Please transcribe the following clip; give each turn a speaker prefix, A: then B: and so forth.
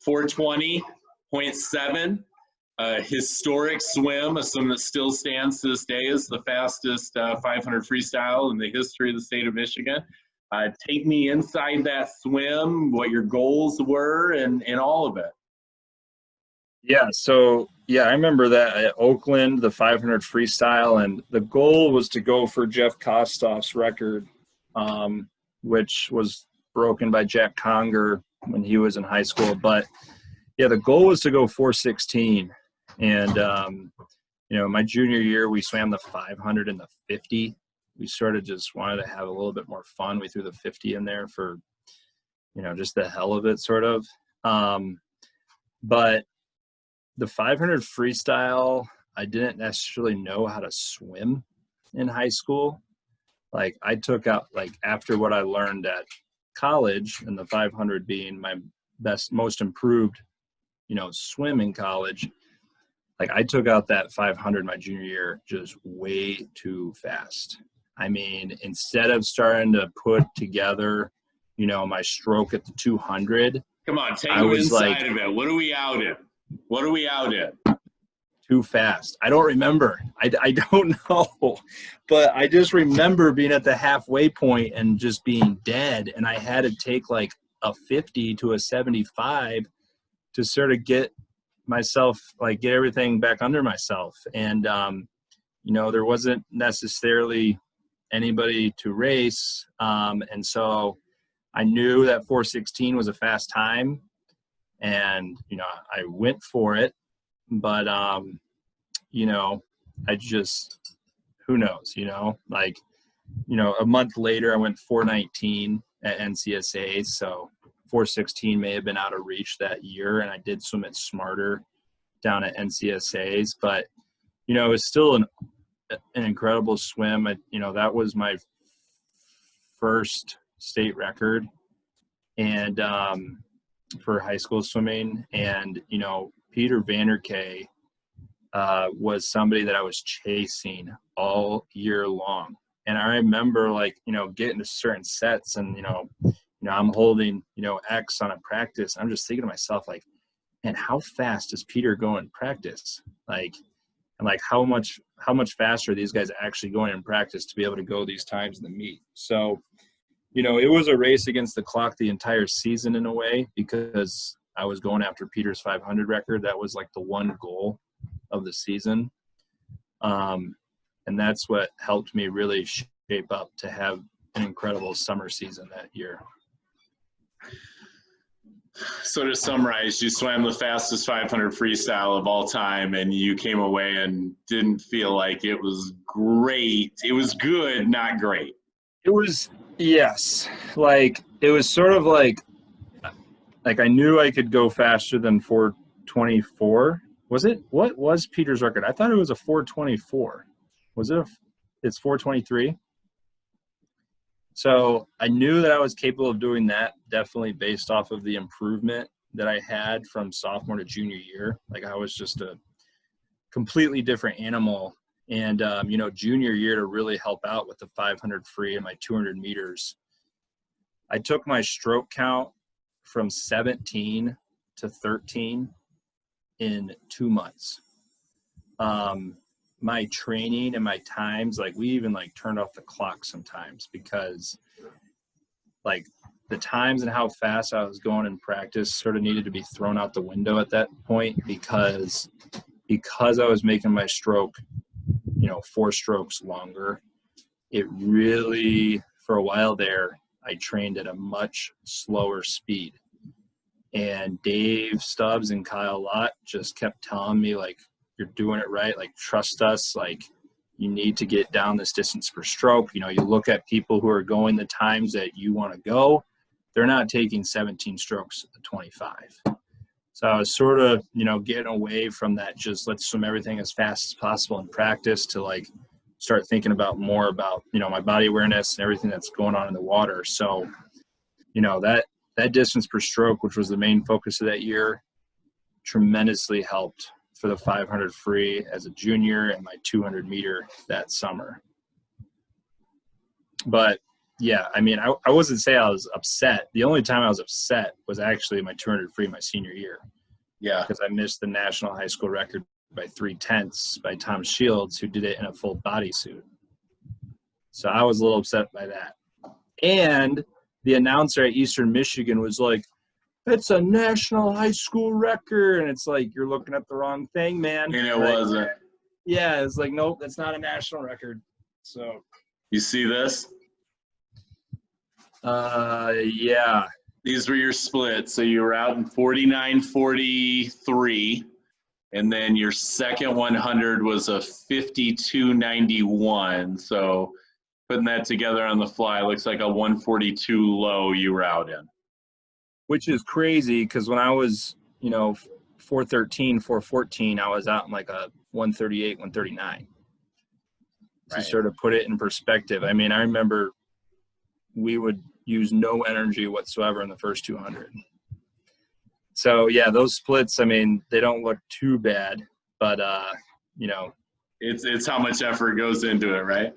A: 420.7. Historic swim, a swim that still stands to this day as the fastest 500 freestyle in the history of the state of Michigan. Take me inside that swim, what your goals were, and all of it.
B: Yeah, so I remember that at Oakland, the 500 freestyle, and the goal was to go for Jeff Kostoff's record, which was broken by Jack Conger when he was in high school. But yeah, the goal was to go 416. And, my junior year, we swam the 500 and the 50. We sort of just wanted to have a little bit more fun. We threw the 50 in there for, just the hell of it, sort of. But the 500 freestyle, I didn't necessarily know how to swim in high school. Like, I took out, after what I learned at college, and the 500 being my most improved, swim in college, I took out that 500 my junior year just way too fast. I mean, instead of starting to put together, my stroke at the 200.
A: Come on, take me inside of it. What are we out in?
B: Too fast. I don't remember. I don't know. But I just remember being at the halfway point and just being dead. And I had to take a 50 to a 75 to sort of get myself, get everything back under myself. And, there wasn't necessarily anybody to race. And so I knew that 416 was a fast time. And, I went for it, but, I just, who knows, a month later I went 419 at NCSA. So 416 may have been out of reach that year. And I did swim it smarter down at NCSA's, but, it was still an incredible swim. That was my first state record. And, for high school swimming. And, Peter Vanderkaay was somebody that I was chasing all year long. And I remember getting to certain sets and, I'm holding, X on a practice. I'm just thinking to myself, man, how fast does Peter go in practice? How much faster are these guys actually going in practice to be able to go these times in the meet? So, it was a race against the clock the entire season in a way, because I was going after Peter's 500 record. That was the one goal of the season. And that's what helped me really shape up to have an incredible summer season that year.
A: So to summarize, you swam the fastest 500 freestyle of all time, and you came away and didn't feel like it was great. It was good, not great.
B: It was, yes. It was sort of like I knew I could go faster than 424. Was it? What was Peter's record? I thought it was a 424. Was it? It's 423. So I knew that I was capable of doing that, definitely based off of the improvement that I had from sophomore to junior year. I was just a completely different animal. And, junior year, to really help out with the 500 free and my 200 meters, I took my stroke count from 17 to 13 in 2 months. My training and my times, we even turned off the clock sometimes, because the times and how fast I was going in practice sort of needed to be thrown out the window at that point, because I was making my stroke, 4 strokes longer. It really, for a while there, I trained at a much slower speed. And Dave Stubbs and Kyle Lott just kept telling me, you're doing it right. Trust us. You need to get down this distance per stroke. You look at people who are going the times that you want to go, they're not taking 17 strokes at 25. So I was sort of, getting away from that, just let's swim everything as fast as possible in practice, to start thinking more about, my body awareness and everything that's going on in the water. So, that distance per stroke, which was the main focus of that year, tremendously helped for the 500 free as a junior and my 200 meter that summer. But, Yeah, I mean, I wasn't say I was upset. The only time I was upset was actually my 200 free my senior year.
A: Yeah.
B: Because I missed the national high school record by 3/10 by Tom Shields, who did it in a full bodysuit. So I was a little upset by that. And the announcer at Eastern Michigan was like, "It's a national high school record." And it's like, you're looking at the wrong thing, man.
A: And it
B: like,
A: wasn't.
B: Yeah, it's like, nope, that's not a national record. So.
A: You see this?
B: Yeah.
A: These were your splits. So you were out in 49.43, and then your second 100 was a 52.91. So putting that together on the fly, looks like a 142 low you were out in.
B: Which is crazy because when I was, 413, 414, I was out in like a 138, 139. To sort of put it in perspective. I mean, I remember we would use no energy whatsoever in the first 200. So yeah, those splits, I mean, they don't look too bad, but
A: it's how much effort goes into it, right?